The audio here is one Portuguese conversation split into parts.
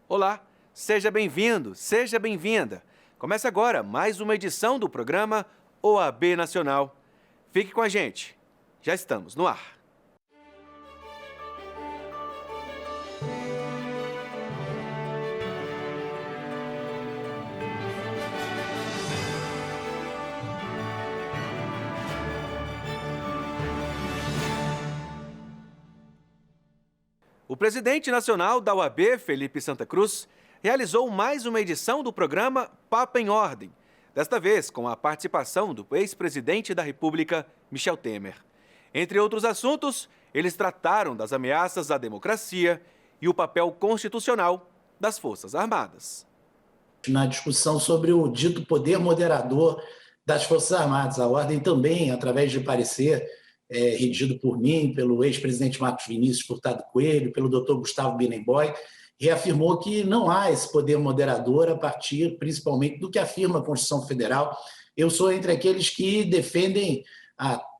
Olá, seja bem-vindo, seja bem-vinda. Começa agora mais uma edição do programa OAB Nacional. Fique com a gente, já estamos no ar. O presidente nacional da OAB, Felipe Santa Cruz, realizou mais uma edição do programa Papo em Ordem, desta vez com a participação do ex-presidente da República, Michel Temer. Entre outros assuntos, eles trataram das ameaças à democracia e o papel constitucional das Forças Armadas. Na discussão sobre o dito poder moderador das Forças Armadas, a ordem também, através de parecer redigido por mim, pelo ex-presidente Marcos Vinícius Furtado Coelho, pelo doutor Gustavo Binemboy, reafirmou que não há esse poder moderador a partir, principalmente, do que afirma a Constituição Federal. Eu sou entre aqueles que defendem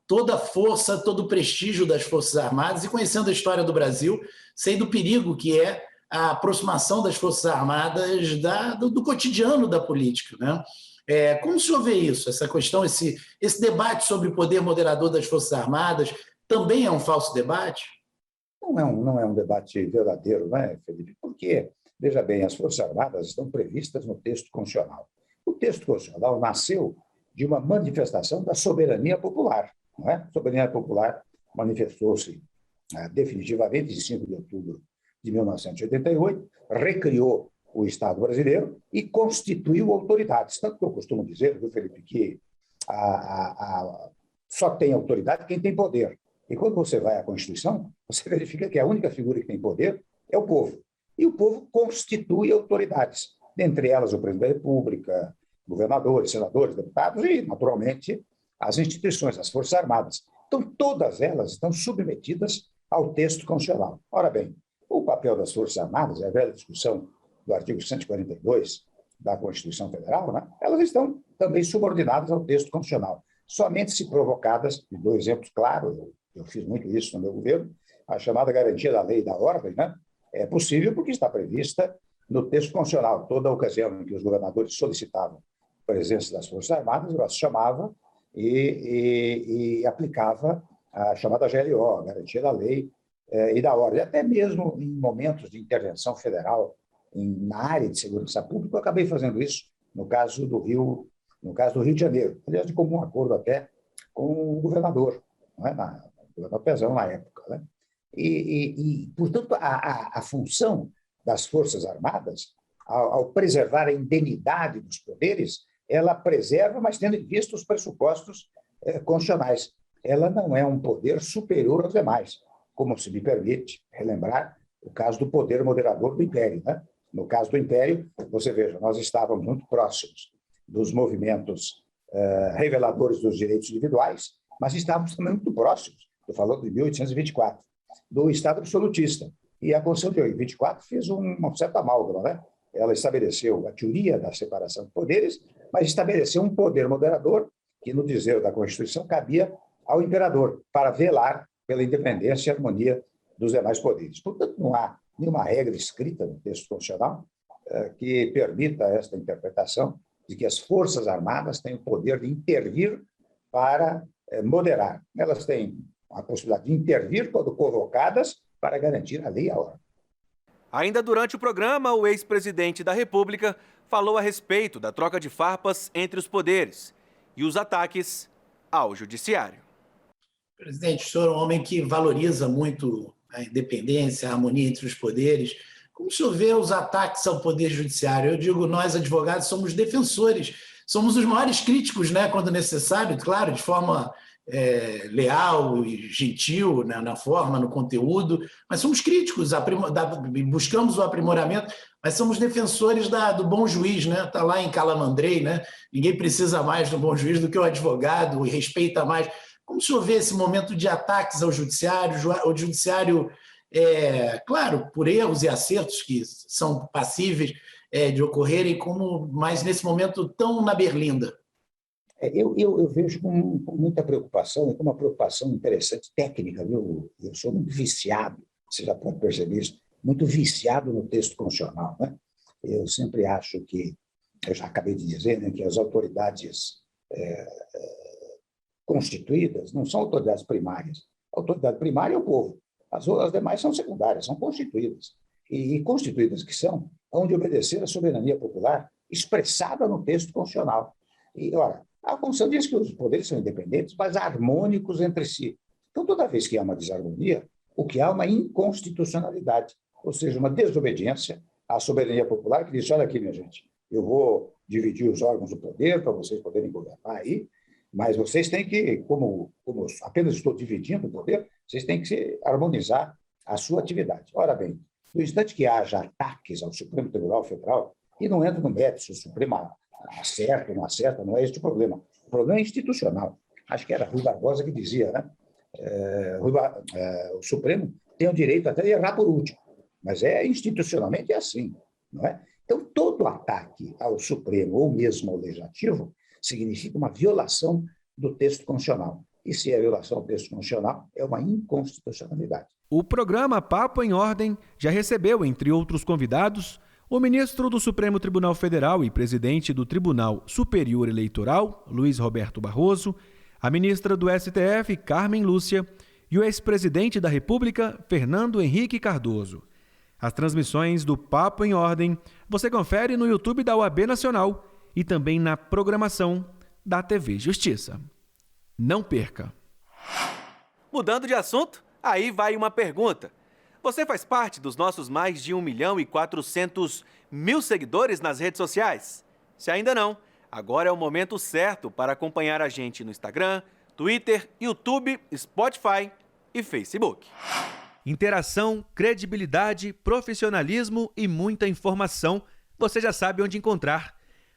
toda a força, todo o prestígio das Forças Armadas e, conhecendo a história do Brasil, sei do perigo que é a aproximação das Forças Armadas do cotidiano da política, né? Como o senhor vê isso, essa questão, esse debate sobre o poder moderador das Forças Armadas, também é um falso debate? Não é um debate verdadeiro, não é, Felipe? Porque, veja bem, as Forças Armadas estão previstas no texto constitucional. O texto constitucional nasceu de uma manifestação da soberania popular, não é? A soberania popular manifestou-se definitivamente em 5 de outubro de 1988, recriou o Estado brasileiro e constituiu autoridades. Tanto que eu costumo dizer, viu, Felipe, que só tem autoridade quem tem poder. E quando você vai à Constituição, você verifica que a única figura que tem poder é o povo. E o povo constitui autoridades, dentre elas o presidente da República, governadores, senadores, deputados e, naturalmente, as instituições, as Forças Armadas. Então, todas elas estão submetidas ao texto constitucional. Ora bem, o papel das Forças Armadas, a velha discussão do artigo 142 da Constituição Federal, né? Elas estão também subordinadas ao texto constitucional. Somente se provocadas, e dou exemplos claros, eu fiz muito isso no meu governo, a chamada garantia da lei e da ordem, né? É possível porque está prevista no texto constitucional. Toda ocasião em que os governadores solicitavam a presença das Forças Armadas, ela se chamava e aplicava a chamada GLO, a garantia da lei e da ordem. Até mesmo em momentos de intervenção federal na área de segurança pública, eu acabei fazendo isso no caso do Rio de Janeiro, aliás, de comum acordo até com o governador, não é? O governador Pezão na época, né? Portanto, a função das Forças Armadas, ao preservar a indemnidade dos poderes, ela preserva, mas tendo em vista os pressupostos constitucionais. Ela não é um poder superior aos demais, como se me permite relembrar o caso do poder moderador do Império, né? No caso do Império, você veja, nós estávamos muito próximos dos movimentos reveladores dos direitos individuais, mas estávamos também muito próximos, estou falando de 1824, do Estado absolutista. E a Constituição de 1824 fez uma certa amálgama, né? Ela estabeleceu a teoria da separação de poderes, mas estabeleceu um poder moderador que, no dizer da Constituição, cabia ao imperador para velar pela independência e harmonia dos demais poderes. Portanto, não há nenhuma regra escrita no texto constitucional que permita esta interpretação de que as Forças Armadas têm o poder de intervir para moderar. Elas têm a possibilidade de intervir quando convocadas para garantir a lei e a ordem. Ainda durante o programa, o ex-presidente da República falou a respeito da troca de farpas entre os poderes e os ataques ao judiciário. Presidente, o senhor é um homem que valoriza muito a independência, a harmonia entre os poderes. Como o senhor vê os ataques ao poder judiciário? Eu digo, nós, advogados, somos defensores, somos os maiores críticos, né, quando necessário, claro, de forma leal e gentil, né, na forma, no conteúdo, mas somos críticos, buscamos o aprimoramento, mas somos defensores do bom juiz, né? Está lá em Calamandrei, né? Ninguém precisa mais do bom juiz do que o advogado e respeita mais. Como o senhor vê esse momento de ataques ao judiciário, o judiciário, claro, por erros e acertos que são passíveis de ocorrerem, mas nesse momento tão na berlinda? Eu vejo com muita preocupação, e com uma preocupação interessante, técnica, viu? Eu sou muito viciado, você já pode perceber isso, muito viciado no texto constitucional, né? Eu sempre acho que, eu já acabei de dizer, né, que as autoridades constituídas não são autoridades primárias. A autoridade primária é o povo. As demais são secundárias, são constituídas. E constituídas que são, hão de obedecer à soberania popular expressada no texto constitucional. E, ora, a Constituição diz que os poderes são independentes, mas harmônicos entre si. Então, toda vez que há uma desarmonia, o que há é uma inconstitucionalidade, ou seja, uma desobediência à soberania popular, que diz, olha aqui, minha gente, eu vou dividir os órgãos do poder para vocês poderem governar aí, mas vocês têm que, como apenas estou dividindo o poder, vocês têm que harmonizar a sua atividade. Ora bem, no instante que haja ataques ao Supremo Tribunal Federal, e não entra no mérito se o Supremo acerta ou não acerta, não é este o problema. O problema é institucional. Acho que era Rui Barbosa que dizia, né? O Supremo tem o direito até de errar por último, mas institucionalmente é assim, não é? Então, todo ataque ao Supremo ou mesmo ao Legislativo significa uma violação do texto constitucional. E se é violação do texto constitucional, é uma inconstitucionalidade. O programa Papo em Ordem já recebeu, entre outros convidados, o ministro do Supremo Tribunal Federal e presidente do Tribunal Superior Eleitoral, Luiz Roberto Barroso, a ministra do STF, Carmen Lúcia, e o ex-presidente da República, Fernando Henrique Cardoso. As transmissões do Papo em Ordem você confere no YouTube da OAB Nacional e também na programação da TV Justiça. Não perca! Mudando de assunto, aí vai uma pergunta. Você faz parte dos nossos mais de 1.400.000 seguidores nas redes sociais? Se ainda não, agora é o momento certo para acompanhar a gente no Instagram, Twitter, YouTube, Spotify e Facebook. Interação, credibilidade, profissionalismo e muita informação você já sabe onde encontrar.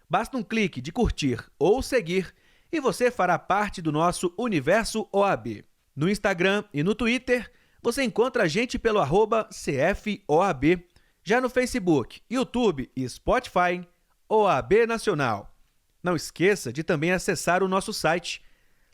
Basta um clique de curtir ou seguir e você fará parte do nosso Universo OAB. No Instagram e no Twitter, você encontra a gente pelo @CFOAB. Já no Facebook, YouTube e Spotify, OAB Nacional. Não esqueça de também acessar o nosso site.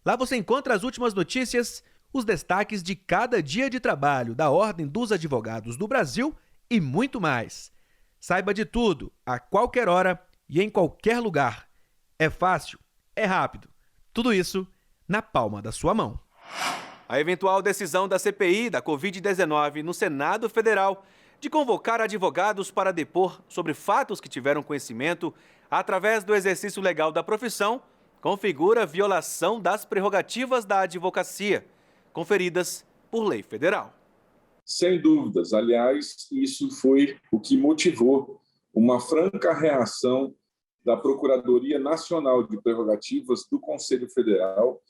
Lá você encontra as últimas notícias, os destaques de cada dia de trabalho da Ordem dos Advogados do Brasil e muito mais. Saiba de tudo, a qualquer hora e em qualquer lugar. É fácil, é rápido. Tudo isso na palma da sua mão. A eventual decisão da CPI da Covid-19 no Senado Federal de convocar advogados para depor sobre fatos que tiveram conhecimento através do exercício legal da profissão configura violação das prerrogativas da advocacia, conferidas por lei federal. Sem dúvidas. Aliás, isso foi o que motivou uma franca reação da Procuradoria Nacional de Prerrogativas do Conselho Federal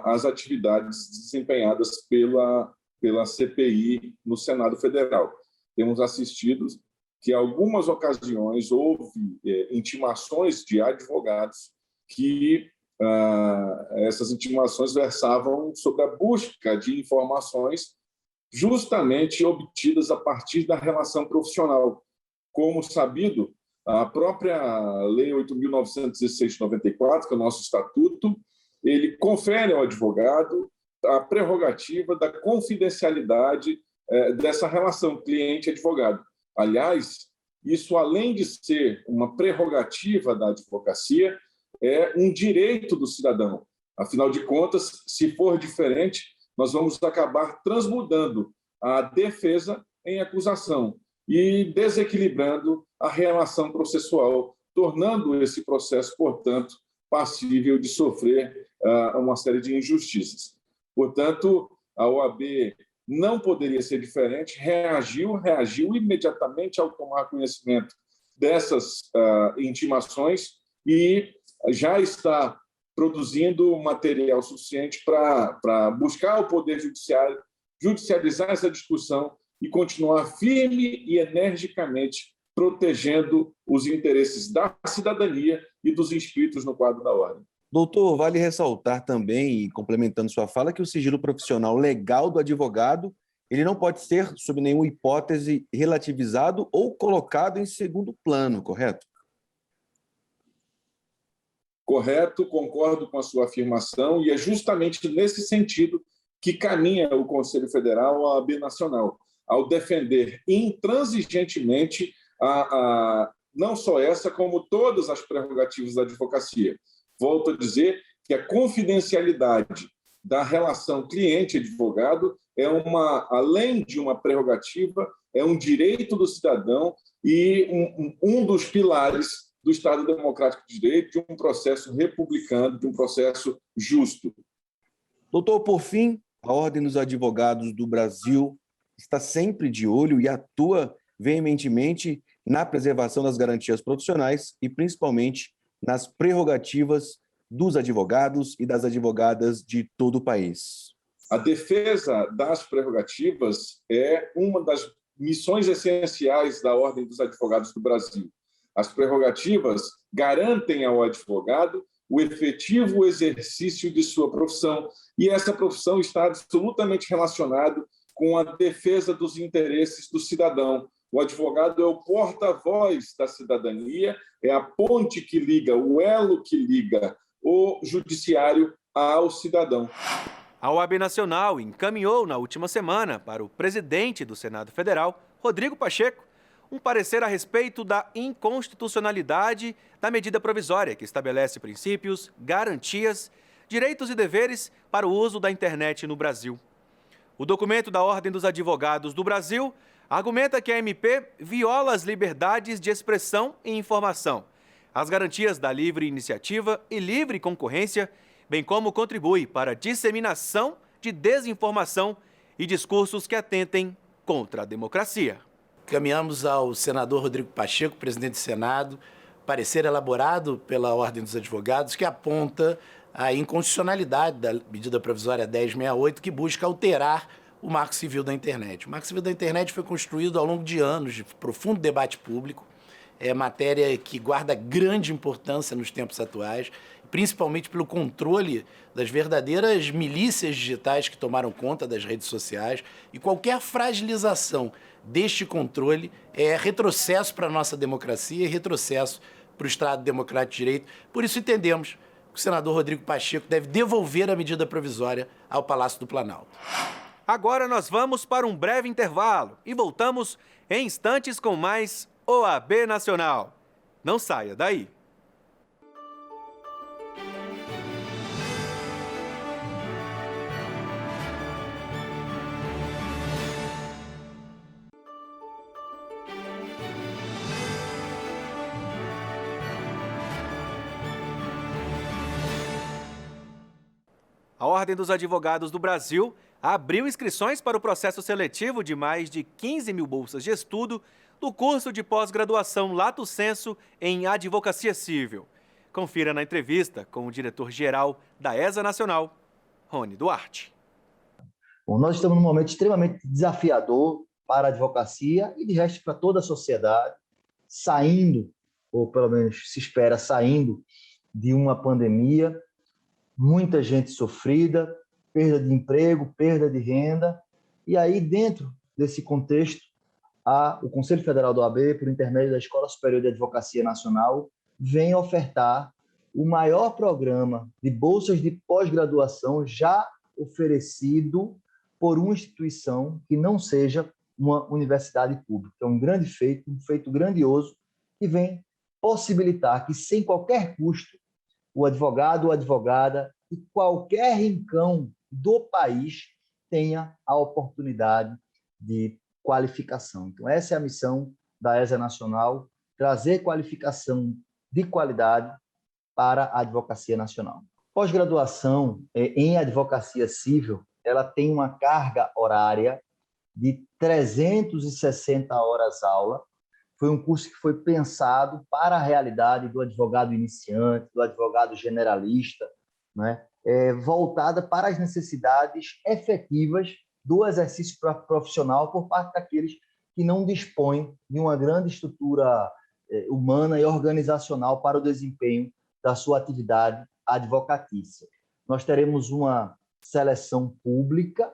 às atividades desempenhadas pela CPI no Senado Federal. Temos assistido que, em algumas ocasiões, houve intimações de advogados que essas intimações versavam sobre a busca de informações justamente obtidas a partir da relação profissional. Como sabido, a própria Lei 8.916 de 94, que é o nosso estatuto, ele confere ao advogado a prerrogativa da confidencialidade dessa relação cliente-advogado. Aliás, isso, além de ser uma prerrogativa da advocacia, é um direito do cidadão. Afinal de contas, se for diferente, nós vamos acabar transmudando a defesa em acusação e desequilibrando a relação processual, tornando esse processo, portanto, passível de sofrer uma série de injustiças. Portanto, a OAB não poderia ser diferente, reagiu imediatamente ao tomar conhecimento dessas intimações e já está produzindo material suficiente para buscar o Poder Judiciário, judicializar essa discussão e continuar firme e energicamente protegendo os interesses da cidadania e dos inscritos no quadro da ordem. Doutor, vale ressaltar também, e complementando sua fala, que o sigilo profissional legal do advogado ele não pode ser, sob nenhuma hipótese, relativizado ou colocado em segundo plano, correto? Correto, concordo com a sua afirmação, e é justamente nesse sentido que caminha o Conselho Federal à OAB Nacional. ao defender intransigentemente não só essa, como todas as prerrogativas da advocacia. Volto a dizer que a confidencialidade da relação cliente-advogado além de uma prerrogativa, é um direito do cidadão e um dos pilares do Estado Democrático de Direito, de um processo republicano, de um processo justo. Doutor, por fim, a Ordem dos Advogados do Brasil está sempre de olho e atua veementemente na preservação das garantias profissionais e, principalmente, nas prerrogativas dos advogados e das advogadas de todo o país. A defesa das prerrogativas é uma das missões essenciais da Ordem dos Advogados do Brasil. As prerrogativas garantem ao advogado o efetivo exercício de sua profissão, e essa profissão está absolutamente relacionada com a defesa dos interesses do cidadão. O advogado é o porta-voz da cidadania, é a ponte que liga, o elo que liga o judiciário ao cidadão. A OAB Nacional encaminhou na última semana para o presidente do Senado Federal, Rodrigo Pacheco, um parecer a respeito da inconstitucionalidade da medida provisória que estabelece princípios, garantias, direitos e deveres para o uso da internet no Brasil. O documento da Ordem dos Advogados do Brasil argumenta que a MP viola as liberdades de expressão e informação, as garantias da livre iniciativa e livre concorrência, bem como contribui para a disseminação de desinformação e discursos que atentem contra a democracia. Caminhamos ao senador Rodrigo Pacheco, presidente do Senado, parecer elaborado pela Ordem dos Advogados, que aponta a inconstitucionalidade da medida provisória 1068, que busca alterar o Marco Civil da Internet. O Marco Civil da Internet foi construído ao longo de anos de profundo debate público, é matéria que guarda grande importância nos tempos atuais, principalmente pelo controle das verdadeiras milícias digitais que tomaram conta das redes sociais, e qualquer fragilização deste controle é retrocesso para a nossa democracia e retrocesso para o Estado Democrático de Direito. Por isso entendemos que o senador Rodrigo Pacheco deve devolver a medida provisória ao Palácio do Planalto. Agora nós vamos para um breve intervalo e voltamos em instantes com mais OAB Nacional. Não saia daí. A Ordem dos Advogados do Brasil abriu inscrições para o processo seletivo de mais de 15 mil bolsas de estudo do curso de pós-graduação Lato Sensu em Advocacia Civil. Confira na entrevista com o diretor-geral da ESA Nacional, Rony Duarte. Bom, nós estamos num momento extremamente desafiador para a advocacia e, de resto, para toda a sociedade, saindo, ou pelo menos se espera saindo, de uma pandemia, muita gente sofrida, perda de emprego, perda de renda, e aí, dentro desse contexto, o Conselho Federal da OAB, por intermédio da Escola Superior de Advocacia Nacional, vem ofertar o maior programa de bolsas de pós-graduação já oferecido por uma instituição que não seja uma universidade pública. É um grande feito, um feito grandioso, que vem possibilitar que, sem qualquer custo, o advogado ou advogada e qualquer rincão do país tenha a oportunidade de qualificação. Então, essa é a missão da ESA Nacional, trazer qualificação de qualidade para a advocacia nacional. Pós-graduação em advocacia civil, ela tem uma carga horária de 360 horas aula. Foi um curso que foi pensado para a realidade do advogado iniciante, do advogado generalista, né? Voltada para as necessidades efetivas do exercício profissional por parte daqueles que não dispõem de uma grande estrutura humana e organizacional para o desempenho da sua atividade advocatícia. Nós teremos uma seleção pública.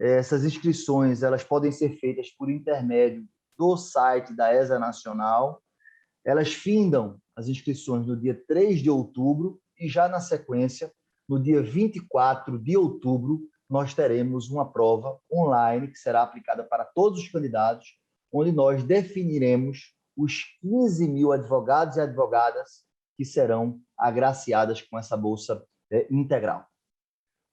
Essas inscrições elas podem ser feitas por intermédio do site da ESA Nacional. Elas findam as inscrições no dia 3 de outubro e já na sequência, no dia 24 de outubro, nós teremos uma prova online que será aplicada para todos os candidatos, onde nós definiremos os 15 mil advogados e advogadas que serão agraciadas com essa bolsa integral.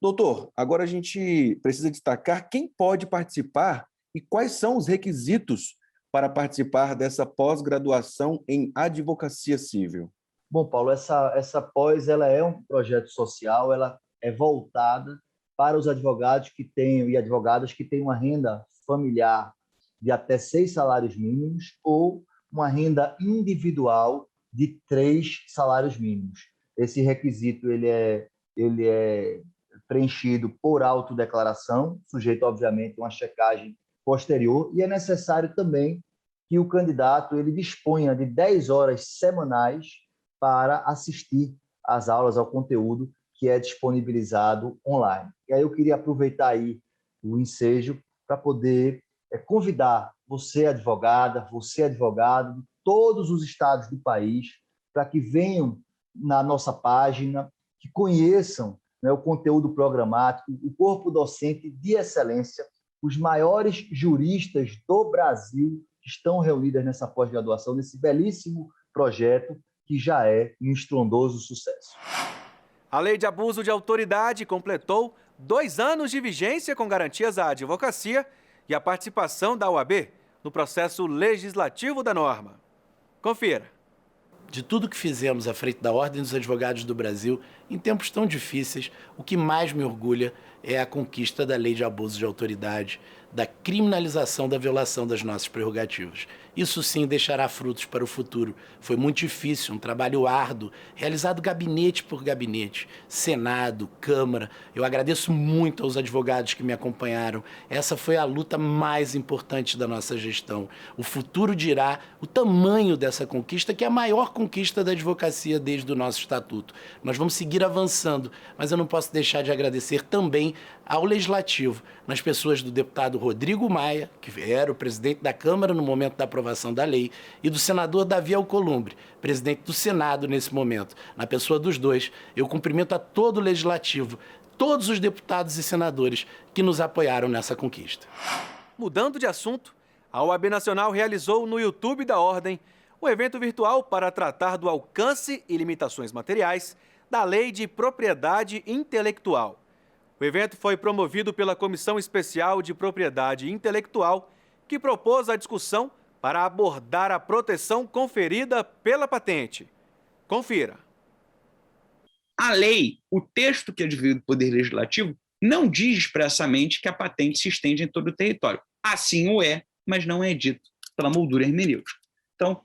Doutor, agora a gente precisa destacar quem pode participar e quais são os requisitos para participar dessa pós-graduação em advocacia civil. Bom, Paulo, essa pós ela é um projeto social, ela é voltada para os advogados que tenham e advogadas que tenham uma renda familiar de até 6 salários mínimos ou uma renda individual de 3 salários mínimos. Esse requisito ele é preenchido por autodeclaração, sujeito, obviamente, a uma checagem posterior, e é necessário também que o candidato ele disponha de 10 horas semanais para assistir às aulas, ao conteúdo que é disponibilizado online. E aí eu queria aproveitar aí o ensejo para poder convidar você, advogada, você, advogado, de todos os estados do país, para que venham na nossa página, que conheçam, né, o conteúdo programático, o corpo docente de excelência, os maiores juristas do Brasil que estão reunidos nessa pós-graduação, nesse belíssimo projeto que já é um estrondoso sucesso. A Lei de Abuso de Autoridade completou 2 anos de vigência com garantias à advocacia e a participação da OAB no processo legislativo da norma. Confira. De tudo que fizemos à frente da Ordem dos Advogados do Brasil, em tempos tão difíceis, o que mais me orgulha é a conquista da Lei de Abuso de Autoridade, da criminalização da violação das nossas prerrogativas. Isso sim deixará frutos para o futuro. Foi muito difícil, um trabalho árduo, realizado gabinete por gabinete, Senado, Câmara. Eu agradeço muito aos advogados que me acompanharam. Essa foi a luta mais importante da nossa gestão. O futuro dirá o tamanho dessa conquista, que é a maior conquista da advocacia desde o nosso estatuto. Nós vamos seguir avançando, mas eu não posso deixar de agradecer também ao Legislativo, nas pessoas do deputado Rodrigo Maia, que era o presidente da Câmara no momento da aprovação da lei, e do senador Davi Alcolumbre, presidente do Senado nesse momento. Na pessoa dos dois, eu cumprimento a todo o Legislativo, todos os deputados e senadores que nos apoiaram nessa conquista. Mudando de assunto, a OAB Nacional realizou no YouTube da Ordem um evento virtual para tratar do alcance e limitações materiais da Lei de Propriedade Intelectual. O evento foi promovido pela Comissão Especial de Propriedade Intelectual, que propôs a discussão para abordar a proteção conferida pela patente. Confira. A lei, o texto que advém do Poder Legislativo, não diz expressamente que a patente se estende em todo o território. Assim o é, mas não é dito pela moldura hermenêutica. Então,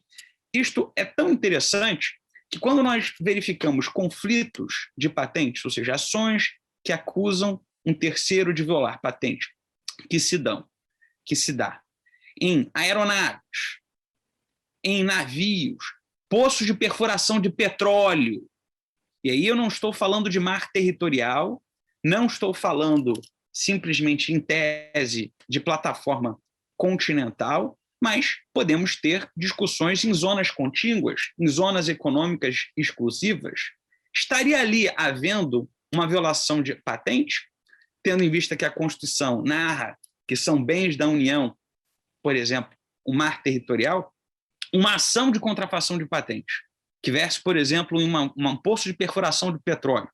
isto é tão interessante que quando nós verificamos conflitos de patentes, ou seja, ações que acusam um terceiro de violar patente, que se dá em aeronaves, em navios, poços de perfuração de petróleo. E aí eu não estou falando de mar territorial, não estou falando simplesmente em tese de plataforma continental, mas podemos ter discussões em zonas contíguas, em zonas econômicas exclusivas. Estaria ali havendo uma violação de patente, tendo em vista que a Constituição narra que são bens da União, por exemplo, o mar territorial, uma ação de contrafação de patente, que verse, por exemplo, em um poço de perfuração de petróleo,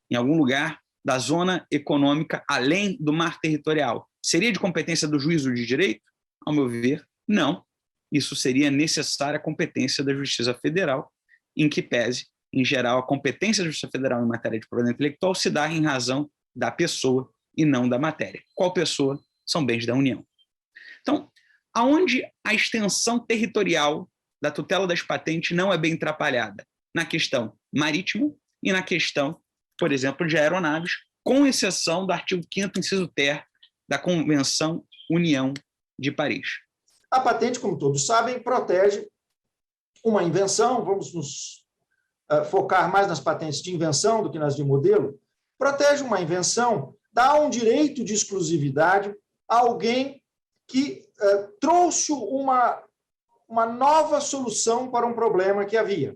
em algum lugar da zona econômica além do mar territorial, seria de competência do juízo de direito? Ao meu ver, não. Isso seria necessária a competência da Justiça Federal, em que pese, em geral, a competência da Justiça Federal em matéria de propriedade intelectual se dá em razão da pessoa e não da matéria. Qual pessoa? São bens da União. Então, aonde a extensão territorial da tutela das patentes não é bem atrapalhada? Na questão marítima e na questão, por exemplo, de aeronaves, com exceção do artigo 5º, inciso ter, da Convenção União de Paris. A patente, como todos sabem, protege uma invenção, vamos nos focar mais nas patentes de invenção do que nas de modelo, protege uma invenção, dá um direito de exclusividade a alguém que trouxe uma nova solução para um problema que havia.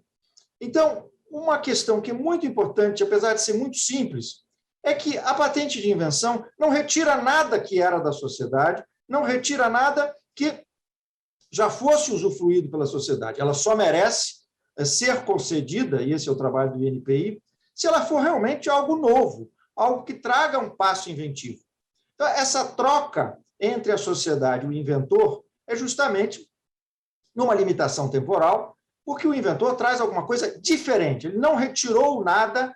Então, uma questão que é muito importante, apesar de ser muito simples, é que a patente de invenção não retira nada que era da sociedade, não retira nada que já fosse usufruído pela sociedade. Ela só merece ser concedida, e esse é o trabalho do INPI, se ela for realmente algo novo, algo que traga um passo inventivo. Então, essa troca entre a sociedade e o inventor é justamente numa limitação temporal, porque o inventor traz alguma coisa diferente. Ele não retirou nada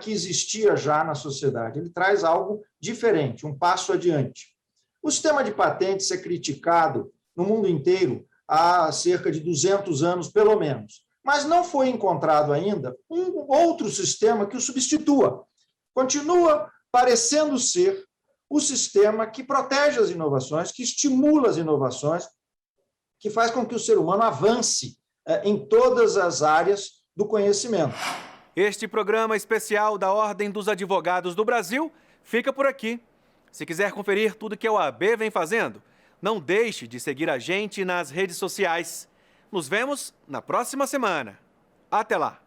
que existia já na sociedade, ele traz algo diferente, um passo adiante. O sistema de patentes é criticado no mundo inteiro há cerca de 200 anos, pelo menos, mas não foi encontrado ainda um outro sistema que o substitua. Continua parecendo ser o sistema que protege as inovações, que estimula as inovações, que faz com que o ser humano avance em todas as áreas do conhecimento. Este programa especial da Ordem dos Advogados do Brasil fica por aqui. Se quiser conferir tudo que a OAB vem fazendo, não deixe de seguir a gente nas redes sociais. Nos vemos na próxima semana. Até lá!